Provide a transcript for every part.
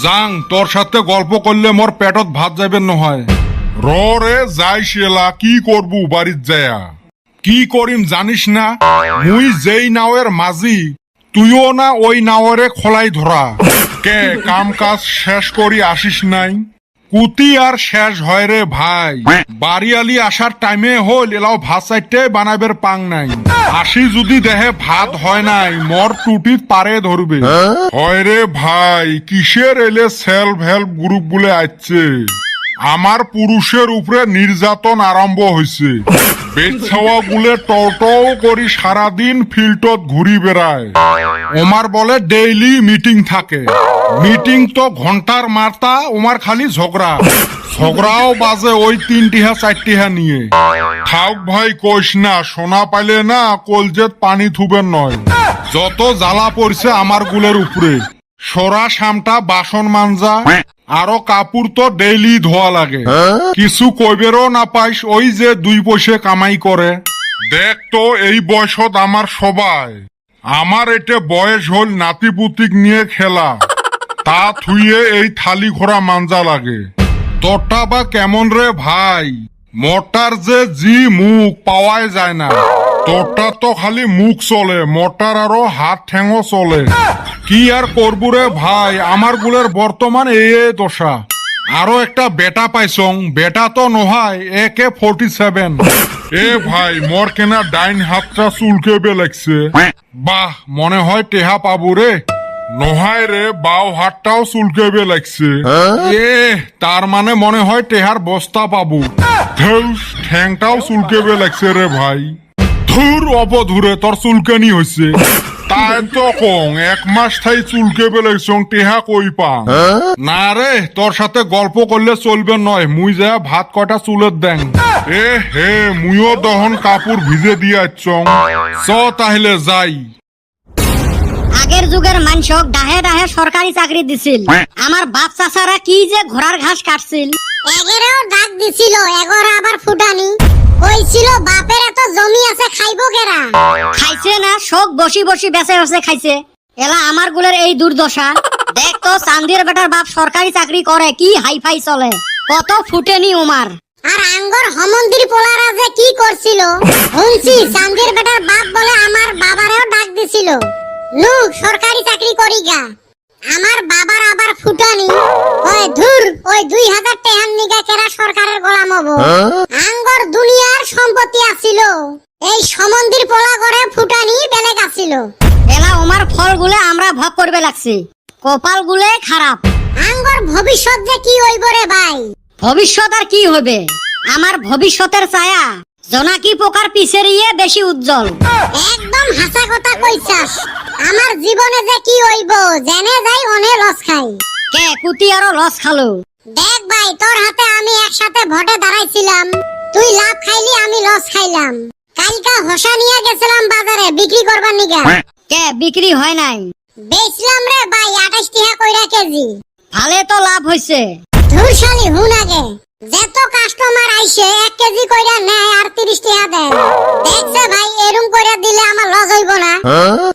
যাং তোর সাথে গল্প করলে মোর পেটত ভাত যাবেন নহয়। রে যাই শেলা কি করবু বাড়িত যায়া। কি করিম জানিস না, মুই যেই নাওয়ের মাঝি তুইও না ওই নাওয়ারে খোলাই ধরা। কে কাম কাজ শেষ করি আসিস নাই? কুতি আর শেষ হয় রে ভাই। বাড়িয়ালি আসার টাইমে হল এলাও ভাত চাইতে বানাবের পাং নাই। আসি যদি দেহে ভাত হয় নাই মর টুটিত পারে ধরবে। হয় রে ভাই, কিসের এলে সেলফ হেল্প গ্রুপ বলে আসছে। আমার পুরুষের উপরে নির্যাতন আরম্ভ হয়েছে। বেচাওয়া গুলে টও করি সারাদিন ফিল্ডত ঘুরি বেড়ায়। ওমার বলে ডেইলি মিটিং থাকে। মিটিং তো ঘন্টার মারতা, ওমার খালি ঝগড়াও বাজে ওই 3টিহা 4টিহা নিয়ে। থাক ভাই কইস না, সোনা পাইলে না কলজেত পানি থুবেন নয়। যত জ্বালা পড়ছে আমার গুলের উপরে। সরা সামটা বাসন মানজা আরো কাপড় তো ডেইলি ধোয়া লাগে। কিছু কইবেরও না পাইস, ওই যে 2 পয়সা কামাই করে। দেখ তো এই বয়সত আমার সবাই। আমার এটা বয়স হল নাতি পুতিক নিয়ে খেলা, তা থুইয়ে এই থালি ঘোরা মানজা লাগে। তোরটা বা কেমন রে ভাই? মোটার যে জি মুখ পাওয়াই যায় না। তোরটা তো খালি মুখ চলে, মোটার আরো হাত ঠেঙো চলে। কি আর করবো রে ভাই, আমার গুলের বর্তমান এই দশা। আরো একটা বেটা পাইছং, বেটা তো নহাই একে 47। এ ভাই মোর কেনা ডাইন হাতটা চুলকে লাগছে। বাহ, মনে হয় টেহা পাবো রে। নহায় রে, বাও হাতটাও চুলকে লাগছে। এ তার মানে মনে হয় টেহার বস্তা পাবো। ঠ্যাংটাও চুলকে লাগছে রে ভাই। ধুর অবধুরে তোর চুলকানি হয়েছে। তাই তো কং 1 মাস থাই চুলকে বেলেছং, টেহা কই পা। না রে, তোর সাথে গল্প করলে চলবে নয়। মুই যা ভাত কটা চুলের দেন। এ হে, মুইও দহন কাপড় ভিজে দিয়ে আসছং। চ তাহলে যাই। আগের যুগের মানুষক ডাহে ডাহে সরকারি চাকরি দিছিল। আমার বাপ চাচারা কি যে ঘোড়ার ঘাস কাটছিল। এগেরেও ডাক দিছিল, এগর আবার ফুটানি কইছিল বাপের এত জমি আছে খাইবো কেরা। খাইছে না, শোক বসি বসি বেঁচে বেঁচে খাইছে। এলা আমার গুলের এই দুর্দশা। দেখ তো চান্দির বেটার বাপ সরকারি চাকরি করে, কি হাইফাই চলে, কত ফুটেনি উমার। আর আঙ্গর হমন্দির পোলারা যে কি করছিল শুনছি। চান্দির বেটার বাপ বলে আমার বাবারেও ডাক দিছিল, নু সরকারি চাকরি করি গা। আমার বাবার আবার ফুটানি ওই ধুর, ওই 2000 টাকার নিগা কেরা সরকারের গোলাম হবো। আঙ্গর দুনিয়ার সম্পত্তি আছিল, এই সমন্দির পোলা করে ফুটানি বেলেগ আছিল। এলা উমার ফল গুলে আমরা ভোগ করবে লাগছে, কপাল গুলে খারাপ। আঙ্গর ভবিষ্যৎ যে কি হইব রে ভাই। ভবিষ্যৎ আর কি হবে? আমার ভবিষ্যতের ছায়া জোনাকি পোকার পিছের ইয়ে বেশি উজ্জ্বল। একদম হাসা কথা কইছাস। আমার জীবনে যে কি হইব জেনে যাই অনে লস খাই। কে কুতি আরো লস খালো। দেখ ভাই, তোর হাতে আমি একসাথে ভোটে দাঁড়াইছিলাম, তুই লাভ খাইলি আমি লস খাইলাম। কালকা হোসা নিয়ে গেছিলাম বাজারে বিক্রি করবার নিগা। কে বিক্রি হয় নাই? বেচলাম রে ভাই 28 টাকা কইরা কেজি। ভালে তো লাভ হইছে। ধুরশালি হুন আগে, যত কাস্টমার আইছে 1 কেজি কইরা নেয় আর 30 টাকা দেন। দেখছে ভাই, এরকম কইরা দিলে আমার লস হইব না।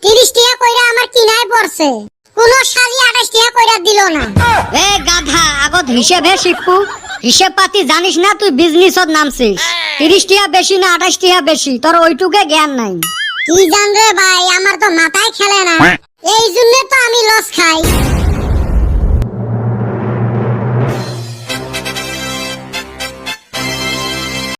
30 টাকা কইরা আমার কিনাই পড়ছে, কোন শালি 28 টাকা কইরা দিল না। এ গাধা, আগত হিসেবে শিখবো। হিসেব পাতি জানিস না, তুই বিজনেসত নামছিস। 30 টাকা বেশি না 28 টাকা বেশি, তোর ওইটুকে জ্ঞান নাই। কি জান রে ভাই, আমার তো মাথায় খেলে না, এই জন্য তো আমি লস খাই।